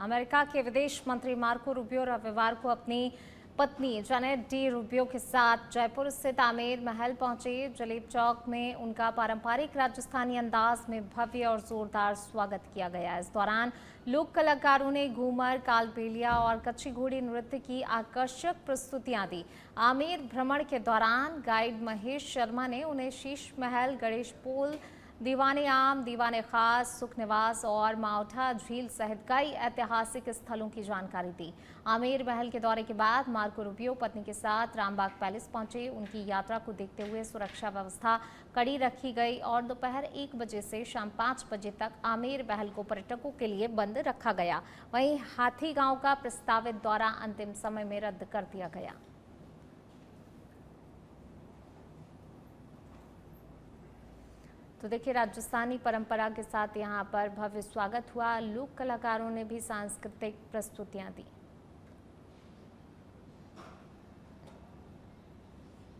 America के विदेश मंत्री मार्को रूबियो रविवार को अपनी पत्नी जेनेट डी रूबियो के साथ जयपुर स्थित आमेर महल पहुंचे। जलेब चौक में उनका पारंपरिक राजस्थानी अंदाज में भव्य और जोरदार स्वागत किया गया। इस दौरान लोक कलाकारों ने घूमर, कालबेलिया और कच्ची घोड़ी नृत्य की आकर्षक प्रस्तुतियां दी। आमेर भ्रमण के दौरान गाइड महेश शर्मा ने उन्हें शीश महल, गणेश पोल, दीवाने आम, दीवाने खास, सुख निवास और माउठा झील सहित कई ऐतिहासिक स्थलों की जानकारी दी। आमेर महल के दौरे के बाद मार्को रूबियो पत्नी के साथ रामबाग पैलेस पहुंचे। उनकी यात्रा को देखते हुए सुरक्षा व्यवस्था कड़ी रखी गई और दोपहर 1 बजे से शाम 5 बजे तक आमेर महल को पर्यटकों के लिए बंद रखा गया। वहीं हाथी गांव का प्रस्तावित दौरा अंतिम समय में रद्द कर दिया गया। तो देखिए, राजस्थानी परंपरा के साथ यहाँ पर भव्य स्वागत हुआ। लोक कलाकारों ने भी सांस्कृतिक प्रस्तुतियां दी।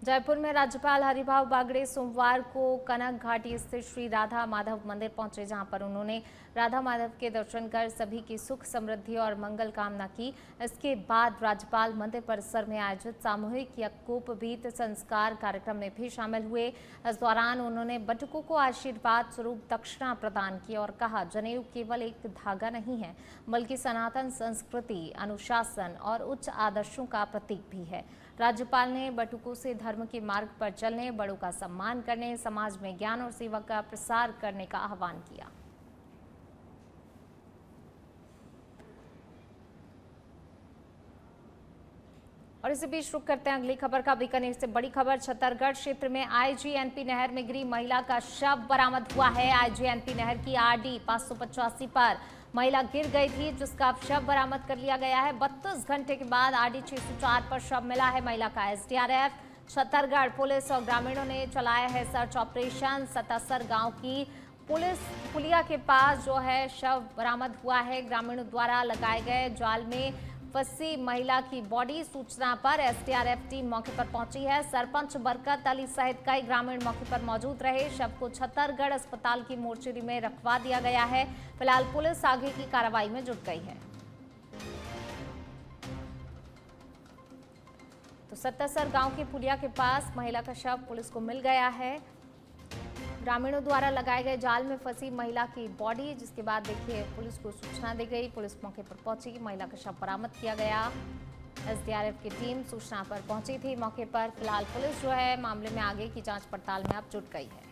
जयपुर में राज्यपाल हरिभाऊ बागड़े सोमवार को कनक घाटी स्थित श्री राधा माधव मंदिर पहुंचे, जहां पर उन्होंने राधा माधव के दर्शन कर सभी की सुख समृद्धि और मंगल कामना की। इसके बाद राज्यपाल मंदिर परिसर में आयोजित सामूहिक यज्ञोपवीत संस्कार कार्यक्रम में भी शामिल हुए। इस दौरान उन्होंने बटुकों को आशीर्वाद स्वरूप दक्षिणा प्रदान की और कहा, जनेऊ केवल एक धागा नहीं है, बल्कि सनातन संस्कृति, अनुशासन और उच्च आदर्शों का प्रतीक भी है। राज्यपाल ने बटुकों से धर्म के मार्ग पर चलने, बड़ों का सम्मान करने, समाज में ज्ञान और सेवा का प्रसार करने का आह्वान किया। और इसी बीच रुक करते हैं अगली खबर का। बीकानेर से बड़ी खबर। छतरगढ़ क्षेत्र में आईजीएनपी नहर में गिरी महिला का शव बरामद हुआ है। आईजीएनपी नहर की आरडी 585 पर महिला गिर गई थी, जिसका शव बरामद कर लिया गया है। 32 घंटे के बाद आरडी 604 पर शव मिला है महिला का। एसडीआरएफ, छतरगढ़ पुलिस और ग्रामीणों ने चलाया है सर्च ऑपरेशन। सतासर गांव की पुलिस पुलिया के पास जो है शव बरामद हुआ है। ग्रामीणों द्वारा लगाए गए जाल में फंसी महिला की बॉडी सूचना पर एसडीआरएफ टीम मौके पर पहुंची है। सरपंच बरकत अली सहित कई ग्रामीण मौके पर मौजूद रहे। शव को छतरगढ़ अस्पताल की मोर्चरी में रखवा दिया गया है। फिलहाल पुलिस आगे की कार्रवाई में जुट गई है। तो सत्तासर गांव के पुलिया के पास महिला का शव पुलिस को मिल गया है। ग्रामीणों द्वारा लगाए गए जाल में फंसी महिला की बॉडी, जिसके बाद देखिए पुलिस को सूचना दी गई। पुलिस मौके पर पहुंची, महिला का शव बरामद किया गया। एसडीआरएफ की टीम सूचना पर पहुंची थी मौके पर। फिलहाल पुलिस जो है मामले में आगे की जांच पड़ताल में अब जुट गई है।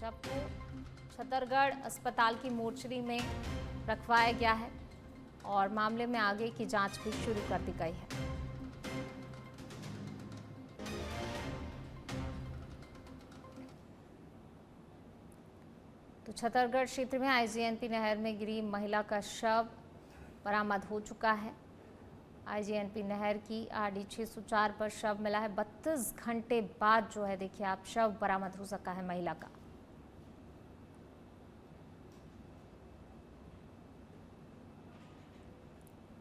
शव को छतरगढ़ अस्पताल की मोर्चरी में रखवाया गया है और मामले में आगे की जांच भी शुरू कर दी गई है। तो छतरगढ़ क्षेत्र में आईजीएनपी नहर में गिरी महिला का शव बरामद हो चुका है। आईजीएनपी नहर की आरडी 604 पर शव मिला है। 32 घंटे बाद जो है देखिए आप शव बरामद हो सका है महिला का।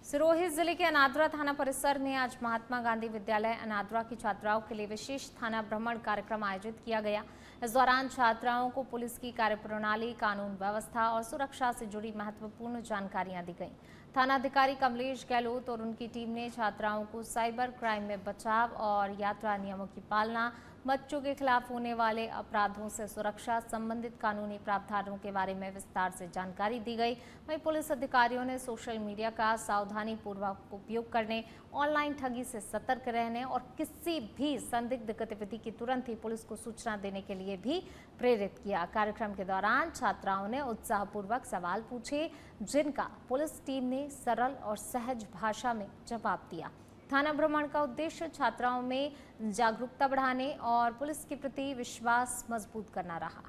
सिरोही जिले के अनादरा थाना परिसर में आज महात्मा गांधी विद्यालय अनादरा की छात्राओं के लिए विशेष थाना भ्रमण कार्यक्रम आयोजित किया गया। इस दौरान छात्राओं को पुलिस की कार्यप्रणाली, कानून व्यवस्था और सुरक्षा से जुड़ी महत्वपूर्ण जानकारियां दी गईं। थानाधिकारी कमलेश गहलोत और उनकी टीम ने छात्राओं को साइबर क्राइम में बचाव और यात्रा नियमों की पालना, बच्चों के खिलाफ होने वाले अपराधों से सुरक्षा संबंधित कानूनी प्रावधानों के बारे में विस्तार से जानकारी दी गई। वहीं पुलिस अधिकारियों ने सोशल मीडिया का सावधानी पूर्वक उपयोग करने, ऑनलाइन ठगी से सतर्क रहने और किसी भी संदिग्ध गतिविधि की तुरंत ही पुलिस को सूचना देने के लिए भी प्रेरित किया। कार्यक्रम के दौरान छात्राओं ने उत्साहपूर्वक सवाल पूछे, जिनका पुलिस टीम ने सरल और सहज भाषा में जवाब दिया। थाना भ्रमण का उद्देश्य छात्राओं में जागरूकता बढ़ाने और पुलिस के प्रति विश्वास मजबूत करना रहा।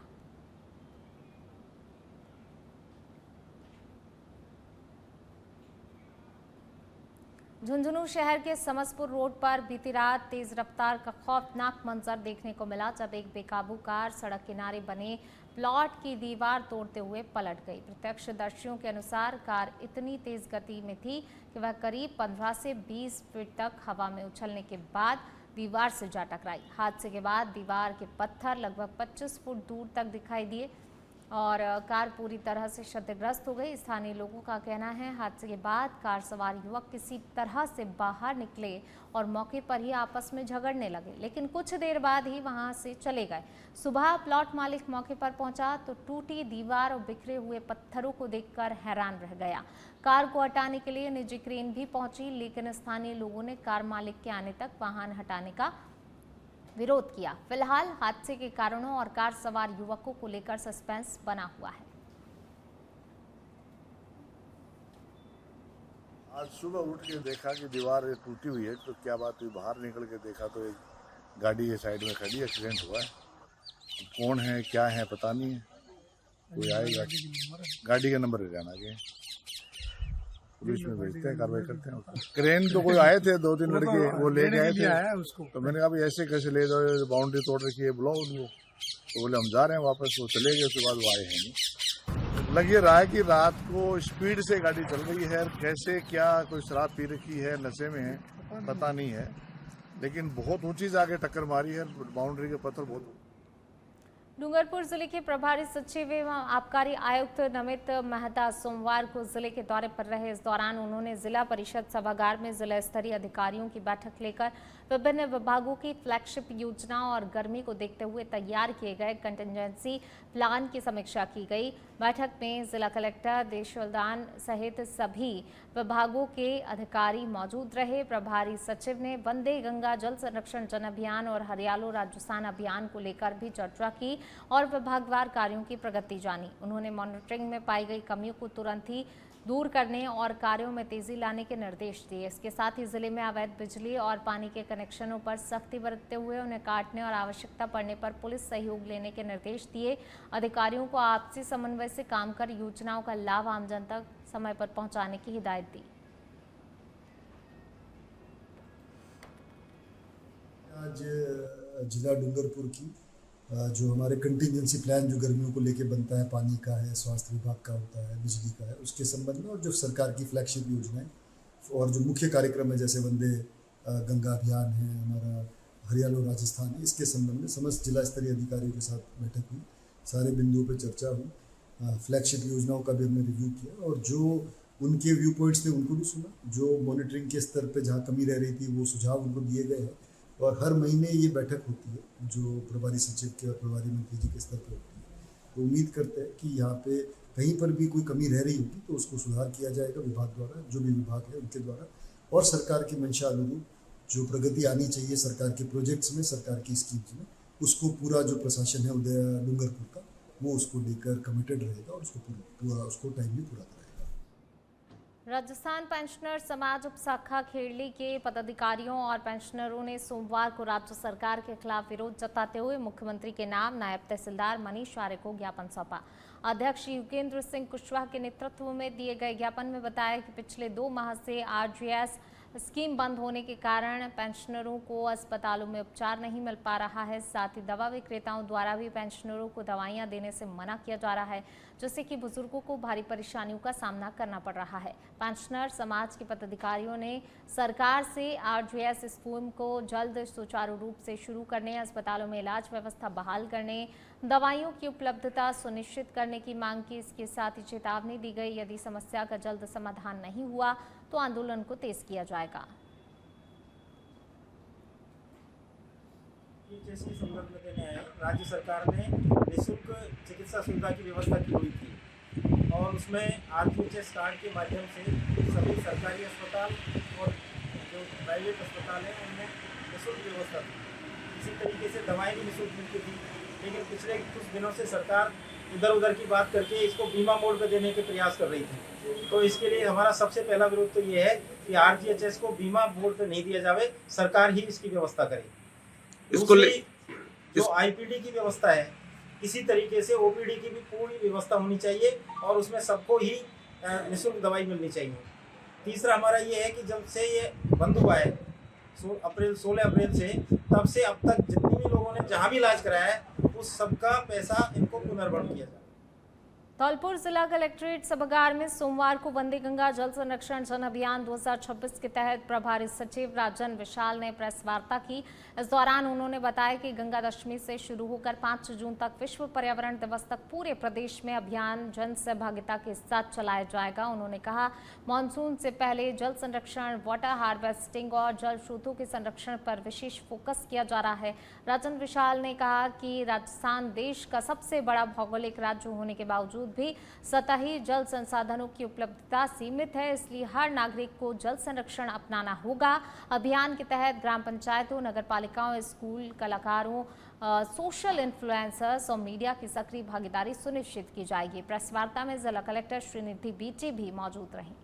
झुंझुनू शहर के समसपुर रोड पर बीती रात तेज रफ्तार का खौफनाक मंजर देखने को मिला, जब एक बेकाबू कार सड़क किनारे बने प्लॉट की दीवार तोड़ते हुए पलट गई। प्रत्यक्षदर्शियों के अनुसार कार इतनी तेज गति में थी कि वह करीब 15 से 20 फीट तक हवा में उछलने के बाद दीवार से जा टकराई। हादसे के बाद दीवार के पत्थर लगभग 25 फुट दूर तक दिखाई दिए। और कार पूरी तरह से क्षतिग्रस्त हो गई। स्थानीय लोगों का कहना है हादसे के बाद कार सवार युवक किसी तरह से बाहर निकले और मौके पर ही आपस में झगड़ने लगे, लेकिन कुछ देर बाद ही वहां से चले गए। सुबह प्लॉट मालिक मौके पर पहुंचा तो टूटी दीवार और बिखरे हुए पत्थरों को देखकर हैरान रह गया। कार को हटाने के लिए निजी क्रेन भी पहुंची, लेकिन स्थानीय लोगों ने कार मालिक के आने तक वाहन हटाने का विरोध किया। फिलहाल हादसे के कारणों और कार सवार युवकों को लेकर सस्पेंस बना हुआ है। आज सुबह उठ के देखा कि दीवार टूटी हुई है, तो क्या बात हुई, बाहर निकल के देखा तो एक गाड़ी के साइड में खड़ी, एक्सीडेंट हुआ है। कौन है क्या है पता नहीं है, कोई आएगा, गाड़ी का नंबर हरियाणा के, पुलिस में भेजते हैं, कार्रवाई करते हैं। क्रेन तो कोई आए थे, 2-3 लड़के वो लेके आए थे, तो मैंने कहा भाई ऐसे कैसे ले जाओ, बाउंड्री तोड़ रखी है, बुलाओ उनको। तो बोले हम जा रहे हैं वापस, वो चले गए। उसके बाद वो आए हैं नहीं। लग ये रहा है कि रात को स्पीड से गाड़ी चल रही है, कैसे क्या, कोई शराब पी रखी है, नशे में है, पता नहीं है, लेकिन बहुत ऊंची जाके टक्कर मारी है, बाउंड्री के पत्थर बहुत। डूंगरपुर जिले के प्रभारी सचिव एवं आबकारी आयुक्त नमित मेहता सोमवार को जिले के दौरे पर रहे। इस दौरान उन्होंने जिला परिषद सभागार में जिला स्तरीय अधिकारियों की बैठक लेकर विभिन्न विभागों की फ्लैगशिप योजना और गर्मी को देखते हुए तैयार किए गए कंटिजेंसी प्लान की समीक्षा की गई। बैठक में जिला कलेक्टर देशवलदान सहित सभी विभागों के अधिकारी मौजूद रहे। प्रभारी सचिव ने वंदे गंगा जल संरक्षण जन अभियान और हरियालो राजस्थान अभियान को लेकर भी चर्चा की और विभागवार कार्यों की प्रगति जानी। उन्होंने मॉनिटरिंग में पाई गई कमियों को तुरंत ही दूर करने और कार्यों में तेजी लाने के निर्देश दिए। इसके साथ ही जिले में अवैध बिजली और पानी के कनेक्शनों पर सख्ती बरतते हुए उन्हें काटने और आवश्यकता पड़ने पर पुलिस सहयोग लेने के निर्देश दिए। अधिकारियों को आपसी समन्वय से काम कर योजनाओं का लाभ आमजन तक समय पर पहुंचाने की हिदायत दी। आज जिला डूंगरपुर की जो हमारे कंटिजेंसी प्लान जो गर्मियों को लेके बनता है, पानी का है, स्वास्थ्य विभाग का होता है, बिजली का है, उसके संबंध में, और जो सरकार की फ्लैगशिप योजनाएं और जो मुख्य कार्यक्रम है जैसे वंदे गंगा अभियान है, हमारा हरियालो राजस्थान है, इसके संबंध में समस्त जिला स्तरीय अधिकारियों के साथ बैठक हुई, सारे बिंदुओं पर चर्चा हुई। फ्लैगशिप योजनाओं का भी हमने रिव्यू किया और जो उनके व्यू पॉइंट्स थे उनको भी सुना। जो मॉनिटरिंग के स्तर पर जहाँ कमी रह रही थी वो सुझाव उनको दिए गए हैं और हर महीने ये बैठक होती है जो प्रभारी सचिव के और प्रभारी मंत्री जी के स्तर पर होती है। तो उम्मीद करते हैं कि यहाँ पे कहीं पर भी कोई कमी रह रही होगी तो उसको सुधार किया जाएगा विभाग द्वारा, जो भी विभाग है उनके द्वारा, और सरकार की मंशा अनुरूप जो प्रगति आनी चाहिए सरकार के प्रोजेक्ट्स में, सरकार की स्कीम्स में, उसको पूरा जो प्रशासन है डूंगरपुर का वो उसको लेकर कमिटेड रहेगा और उसको टाइम में पूरा कराएगा। राजस्थान पेंशनर समाज उपशाखा खेड़ली के पदाधिकारियों और पेंशनरों ने सोमवार को राज्य सरकार के खिलाफ विरोध जताते हुए मुख्यमंत्री के नाम नायब तहसीलदार मनीष आर्य को ज्ञापन सौंपा। अध्यक्ष युगेंद्र सिंह कुशवाहा के नेतृत्व में दिए गए ज्ञापन में बताया कि पिछले 2 माह से आरजीएस स्कीम बंद होने के कारण पेंशनरों को अस्पतालों में उपचार नहीं मिल पा रहा है। साथ ही दवा विक्रेताओं द्वारा भी पेंशनरों को दवाइयां देने से मना किया जा रहा है, जिससे कि बुजुर्गों को भारी परेशानियों का सामना करना पड़ रहा है। पेंशनर समाज के पदाधिकारियों ने सरकार से आरजीएस स्कीम को जल्द सुचारू रूप से शुरू करने, अस्पतालों में इलाज व्यवस्था बहाल करने, दवाइयों की उपलब्धता सुनिश्चित करने की मांग की। इसके साथ ही चेतावनी दी गई, यदि समस्या का जल्द समाधान नहीं हुआ तो आंदोलन को तेज किया जाएगा। के संदर्भ में देने आए, राज्य सरकार ने निःशुल्क चिकित्सा सुविधा की व्यवस्था की हुई थी और उसमें आरजीएच कार्ड के माध्यम से सभी सरकारी अस्पताल और जो प्राइवेट अस्पताल हैं उनमें निःशुल्क व्यवस्था थी। इसी तरीके से दवाएं भी निःशुल्क मिलती थी, लेकिन पिछले कुछ दिनों से सरकार इधर उधर की बात करके इसको बीमा मोड पर देने के प्रयास कर रही थी। तो इसके लिए हमारा सबसे पहला विरोध तो ये है कि आरजीएचएस को बीमा मोड पर नहीं दिया जावे, सरकार ही इसकी व्यवस्था करे। जो आईपीडी की व्यवस्था है, इसी तरीके से ओपीडी की भी पूरी व्यवस्था होनी चाहिए और उसमें सबको ही निःशुल्क दवाई मिलनी चाहिए। तीसरा हमारा ये है कि जब से ये बंद हुआ है 16 अप्रैल से, तब से अब तक जितनी भी लोगों ने जहाँ भी इलाज कराया है उस सबका पैसा इनको पुनर्वर्ण किया जाए। धौलपुर जिला कलेक्ट्रेट सभागार में सोमवार को वंदे गंगा जल संरक्षण जन अभियान 2026 के तहत प्रभारी सचिव राजन विशाल ने प्रेस वार्ता की। इस दौरान उन्होंने बताया कि गंगा दशमी से शुरू होकर 5 जून तक विश्व पर्यावरण दिवस तक पूरे प्रदेश में अभियान जन सहभागिता के साथ चलाया जाएगा। उन्होंने कहा, मानसून से पहले जल संरक्षण, वाटर हार्वेस्टिंग और जल स्रोतों के संरक्षण पर विशेष फोकस किया जा रहा है। राजन विशाल ने कहा कि राजस्थान देश का सबसे बड़ा भौगोलिक राज्य होने के बावजूद भी सतही जल संसाधनों की उपलब्धता सीमित है, इसलिए हर नागरिक को जल संरक्षण अपनाना होगा। अभियान के तहत ग्राम पंचायतों, नगर पालिकाओं, स्कूल, कलाकारों, सोशल इन्फ्लुएंसर्स और मीडिया की सक्रिय भागीदारी सुनिश्चित की जाएगी। प्रेस वार्ता में जिला कलेक्टर श्रीनिधि बीटी भी मौजूद रहीं।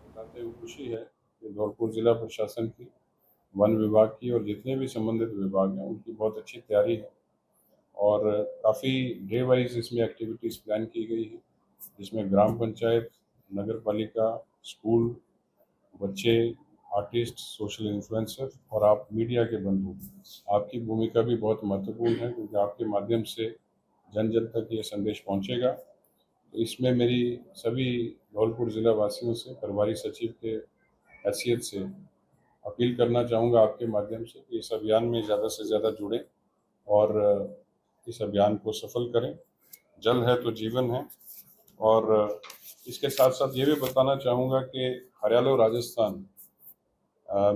बताते हुए खुशी है कि धौलपुर जिला प्रशासन की, वन विभाग की और जितने भी संबंधित विभाग हैं उनकी बहुत अच्छी तैयारी है और काफ़ी डे वाइज इसमें एक्टिविटीज़ प्लान की गई है, जिसमें ग्राम पंचायत, नगर पालिका, स्कूल, बच्चे, आर्टिस्ट, सोशल इन्फ्लुएंसर और आप मीडिया के बंधु, आपकी भूमिका भी बहुत महत्वपूर्ण है क्योंकि आपके माध्यम से जन जन तक ये संदेश पहुंचेगा। तो इसमें मेरी सभी धौलपुर जिला वासियों से, प्रभारी सचिव के हैसियत से अपील करना चाहूँगा आपके माध्यम से कि इस अभियान में ज़्यादा से ज़्यादा जुड़ें और इस अभियान को सफल करें। जल है तो जीवन है। और इसके साथ साथ ये भी बताना चाहूँगा कि हरियाणा राजस्थान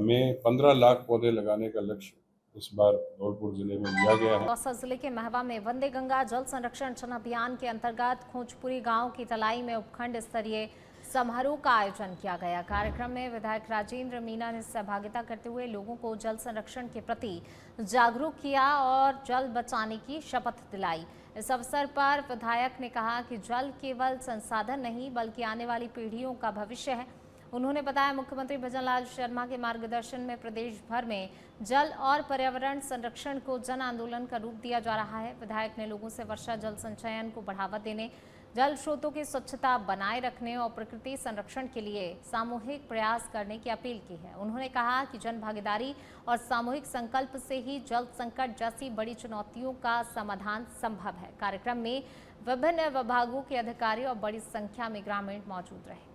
में 15 लाख पौधे लगाने का लक्ष्य इस बार धौलपुर जिले में लिया गया है। दौसा जिले के महवा में वंदे गंगा जल संरक्षण जन अभियान के अंतर्गत खोजपुरी गांव की तलाई में उपखंड स्तरीय समारोह का आयोजन किया गया। कार्यक्रम में विधायक राजेंद्र मीणा ने सहभागिता करते हुए लोगों को जल संरक्षण के प्रति जागरूक किया और जल बचाने की शपथ दिलाई। इस अवसर पर विधायक ने कहा कि जल केवल संसाधन नहीं बल्कि आने वाली पीढ़ियों का भविष्य है। उन्होंने बताया, मुख्यमंत्री भजनलाल शर्मा के मार्गदर्शन में प्रदेश भर में जल और पर्यावरण संरक्षण को जन आंदोलन का रूप दिया जा रहा है। विधायक ने लोगों से वर्षा जल संचयन को बढ़ावा देने, जल स्रोतों की स्वच्छता बनाए रखने और प्रकृति संरक्षण के लिए सामूहिक प्रयास करने की अपील की है। उन्होंने कहा कि जन भागीदारी और सामूहिक संकल्प से ही जल संकट जैसी बड़ी चुनौतियों का समाधान संभव है। कार्यक्रम में विभिन्न विभागों के अधिकारी और बड़ी संख्या में ग्रामीण मौजूद रहे।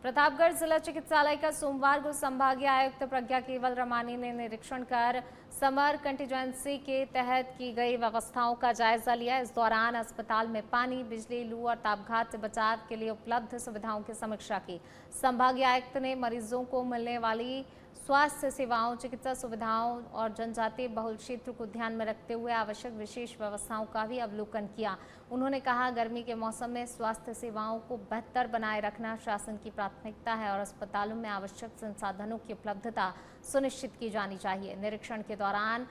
प्रतापगढ़ जिला चिकित्सालय का सोमवार को संभागीय आयुक्त प्रज्ञा केवल रमानी ने निरीक्षण कर समर कंटीजेंसी के तहत की गई व्यवस्थाओं का जायजा लिया। इस दौरान अस्पताल में पानी, बिजली, लू और तापघात से बचाव के लिए उपलब्ध सुविधाओं की समीक्षा की। संभागीय आयुक्त ने मरीजों को मिलने वाली स्वास्थ्य सेवाओं, चिकित्सा सुविधाओं और जनजातीय बहुल क्षेत्र को ध्यान में रखते हुए आवश्यक विशेष व्यवस्थाओं का भी अवलोकन किया। उन्होंने कहा, गर्मी के मौसम में स्वास्थ्य सेवाओं को बेहतर बनाए रखना शासन की प्राथमिकता है और अस्पतालों में आवश्यक संसाधनों की उपलब्धता सुनिश्चित की जानी चाहिए। निरीक्षण के दौरान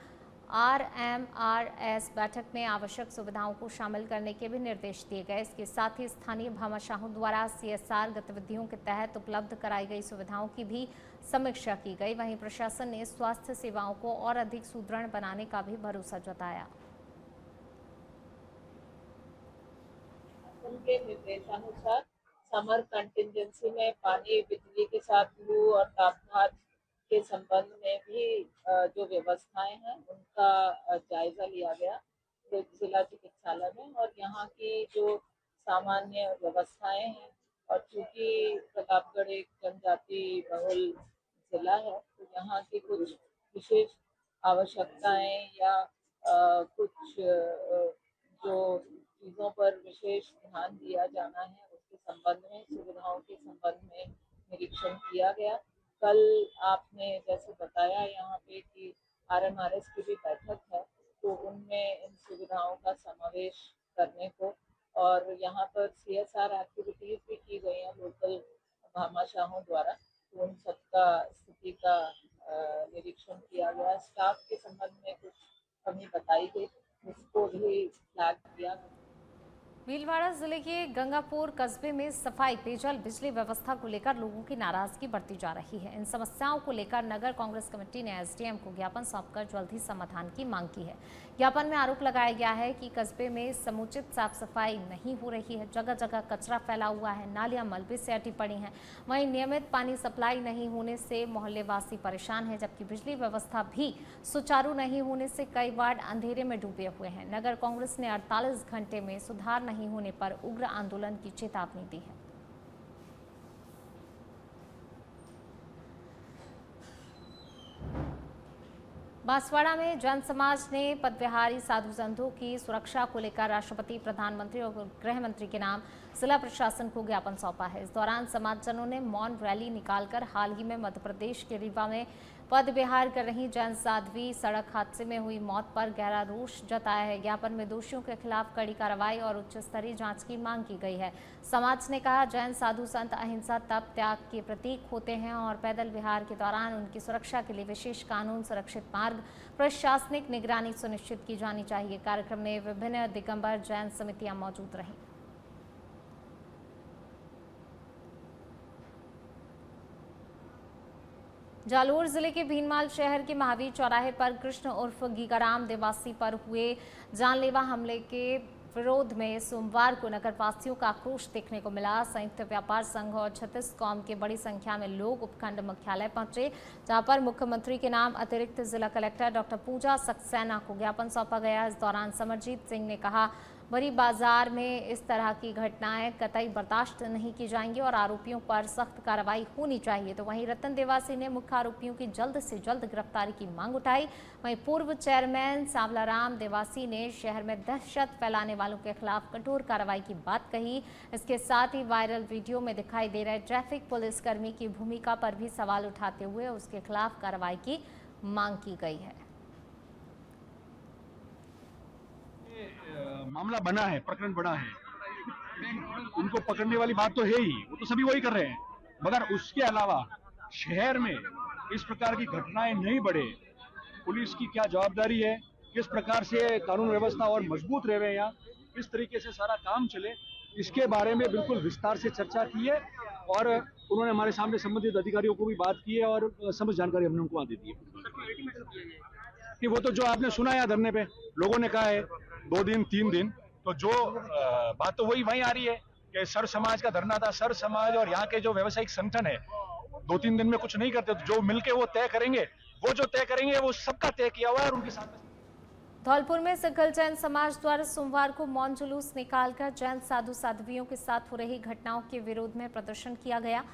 RMRS बैठक में आवश्यक सुविधाओं को शामिल करने के भी निर्देश दिए गए। इसके साथ ही स्थानीय भामाशाहों द्वारा CSR गतिविधियों के तहत उपलब्ध कराई गई सुविधाओं की भी समीक्षा की गई। वहीं प्रशासन ने स्वास्थ्य सेवाओं को और अधिक सुदृढ़ बनाने का भी भरोसा जताया। उनके निर्देशानुसार समर कंटिजेंसी में पानी, बिजली के साथ लू और तापघात के संबंध में भी जो व्यवस्थाएं हैं उनका जायजा लिया गया जिला चिकित्सालय में। और यहाँ की जो सामान्य व्यवस्थाएं हैं, और चूंकि प्रतापगढ़ एक जनजाति बहुल जिला है तो यहाँ की कुछ विशेष आवश्यकताएं या कुछ जो चीज़ों पर विशेष ध्यान दिया जाना है उसके संबंध में, सुविधाओं के संबंध में निरीक्षण किया गया। कल आपने जैसे बताया यहाँ पे कि RMRS की भी बैठक है, तो उनमें इन सुविधाओं का समावेश करने को और यहाँ पर CSR एक्टिविटीज भी की गई हैं लोकल भामाशाहों द्वारा, तो उन सबका स्थिति का निरीक्षण किया गया। स्टाफ के संबंध में कुछ कमी बताई गई, उसको भी फ्लैग किया गया। भीलवाड़ा जिले के गंगापुर कस्बे में सफाई, पेयजल, बिजली व्यवस्था को लेकर लोगों की नाराजगी बढ़ती जा रही है। इन समस्याओं को लेकर नगर कांग्रेस कमेटी ने एसडीएम को ज्ञापन सौंपकर जल्द ही समाधान की मांग की है। ज्ञापन में आरोप लगाया गया है कि कस्बे में समुचित साफ सफाई नहीं हो रही है, जगह जगह कचरा फैला हुआ है, नालियां मलबे से अटी पड़ी हैं। वहीं नियमित पानी सप्लाई नहीं होने से मोहल्लेवासी परेशान हैं, जबकि बिजली व्यवस्था भी सुचारू नहीं होने से कई वार्ड अंधेरे में डूबे हुए हैं। नगर कांग्रेस ने 48 घंटे में सुधार नहीं होने पर उग्र आंदोलन की चेतावनी दी है। बांसवाड़ा में जैन समाज ने पदविहारी साधु संतों की सुरक्षा को लेकर राष्ट्रपति, प्रधानमंत्री और गृह मंत्री के नाम जिला प्रशासन को ज्ञापन सौंपा है। इस दौरान समाजजनों ने मौन रैली निकालकर हाल ही में मध्य प्रदेश के रीवा में पद विहार कर रही जैन साध्वी सड़क हादसे में हुई मौत पर गहरा रोष जताया है। ज्ञापन में दोषियों के खिलाफ कड़ी कार्रवाई और उच्च स्तरीय जांच की मांग की गई है। समाज ने कहा, जैन साधु संत अहिंसा, तप, त्याग के प्रतीक होते हैं और पैदल विहार के दौरान उनकी सुरक्षा के लिए विशेष कानून, सुरक्षित मार्ग, प्रशासनिक निगरानी सुनिश्चित की जानी चाहिए। कार्यक्रम में विभिन्न दिगंबर जैन समितियां मौजूद रहीं। जालोर जिले के भीनमाल शहर के महावीर चौराहे पर कृष्ण उर्फ गीगाराम देवासी पर हुए जानलेवा हमले के विरोध में सोमवार को नगरवासियों का आक्रोश देखने को मिला। संयुक्त व्यापार संघ और छत्तीसगढ़ के बड़ी संख्या में लोग उपखंड मुख्यालय पहुंचे, जहां पर मुख्यमंत्री के नाम अतिरिक्त जिला कलेक्टर डॉक्टर पूजा सक्सेना को ज्ञापन सौंपा गया। इस दौरान समरजीत सिंह ने कहा, बड़ी बाजार में इस तरह की घटनाएं कतई बर्दाश्त नहीं की जाएंगी और आरोपियों पर सख्त कार्रवाई होनी चाहिए। तो वहीं रतन देवासी ने मुख्य आरोपियों की जल्द से जल्द गिरफ्तारी की मांग उठाई। वहीं पूर्व चेयरमैन सांवलाराम देवासी ने शहर में दहशत फैलाने वालों के खिलाफ कठोर कार्रवाई की बात कही। इसके साथ ही वायरल वीडियो में दिखाई दे रहे ट्रैफिक पुलिसकर्मी की भूमिका पर भी सवाल उठाते हुए उसके खिलाफ कार्रवाई की मांग की गई है। मामला बना है, प्रकरण बना है, उनको पकड़ने वाली बात तो है ही, वो तो सभी वही कर रहे हैं, मगर उसके अलावा शहर में इस प्रकार की घटनाएं नहीं बढ़े, पुलिस की क्या जवाबदारी है, किस प्रकार से कानून व्यवस्था और मजबूत रहे यहाँ, किस तरीके से सारा काम चले, इसके बारे में बिल्कुल विस्तार से चर्चा की है और उन्होंने हमारे सामने संबंधित अधिकारियों को भी बात की है और समझ जानकारी हमने उनको दी है कि वो तो जो आपने सुना है धरने पे लोगों ने कहा है 2 दिन 3 दिन, तो जो बात तो वही आ रही है कि सर समाज का धरना था। सर समाज और यहाँ के जो व्यावसायिक संगठन है 2-3 दिन में कुछ नहीं करते, तो जो मिलके वो तय करेंगे, वो जो तय करेंगे वो सबका तय किया हुआ है और उनके साथ। धौलपुर में सिक्खल जैन समाज द्वारा सोमवार को मौन जुलूस निकालकर जैन साधु साध्वियों के साथ हो रही घटनाओं के विरोध में प्रदर्शन किया गया।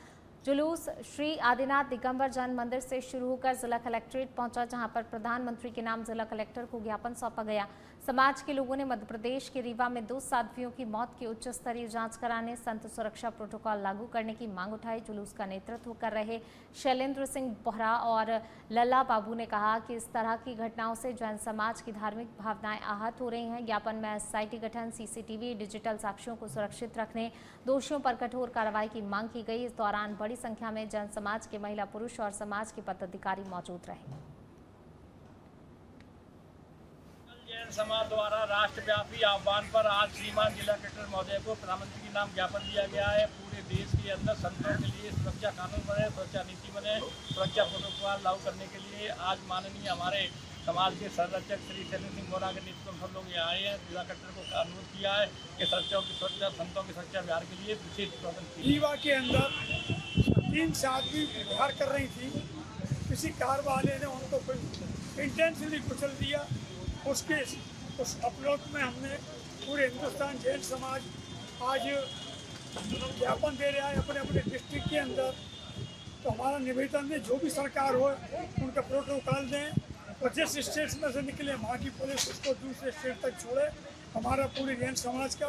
जुलूस श्री आदिनाथ दिगंबर जैन मंदिर से शुरू होकर जिला कलेक्ट्रेट पहुंचा, जहां पर प्रधानमंत्री के नाम जिला कलेक्टर को ज्ञापन सौंपा गया। समाज के लोगों ने मध्य प्रदेश के रीवा में 2 साध्वियों की मौत की उच्च स्तरीय जांच कराने, संत सुरक्षा प्रोटोकॉल लागू करने की मांग उठाई। जुलूस का नेतृत्व कर रहे शैलेंद्र सिंह बोहरा और लल्ला बाबू ने कहा कि इस तरह की घटनाओं से जैन समाज की धार्मिक भावनाएं आहत हो रही हैं। ज्ञापन में एसआईटी गठन, सीसीटीवी, डिजिटल साक्ष्यों को सुरक्षित रखने, दोषियों पर कठोर कार्रवाई की मांग की गई। इस दौरान बड़ी संख्या में जैन समाज के महिला, पुरुष और समाज के पदाधिकारी मौजूद रहे। जैन समाज द्वारा राष्ट्रव्यापी आह्वान पर आज श्रीमान जिला कलेक्टर महोदय को प्रधानमंत्री के नाम ज्ञापन दिया गया है। पूरे देश के अंदर संतों के लिए सुरक्षा कानून बने, सुरक्षा नीति बने, सुरक्षा प्रोटोकॉल लागू करने के लिए आज माननीय हमारे समाज के संरक्षक श्री शैलेंद्र सिंह बोहरा के नेतृत्व में सब लोग यहाँ आए हैं। जिला कलेक्टर को अनुरोध किया है कि संतों की सुरक्षा, संतों की सुरक्षा बिहार के लिए विशेष प्रबंध। रीवा के अंदर 3 साध्वी विहार कर रही थी, किसी कार वाले ने उनको इंटेंशनली कुचल दिया। उस अपलोड में हमने पूरे हिंदुस्तान जैन समाज आज ज्ञापन दे रहा है अपने अपने डिस्ट्रिक्ट के अंदर। तो हमारा निवेदन है जो भी सरकार हो उनका प्रोटोकॉल दें और जिस स्टेट में से निकले वहाँ की पुलिस उसको दूसरे स्टेट तक छोड़े। हमारा पूरे जैन समाज का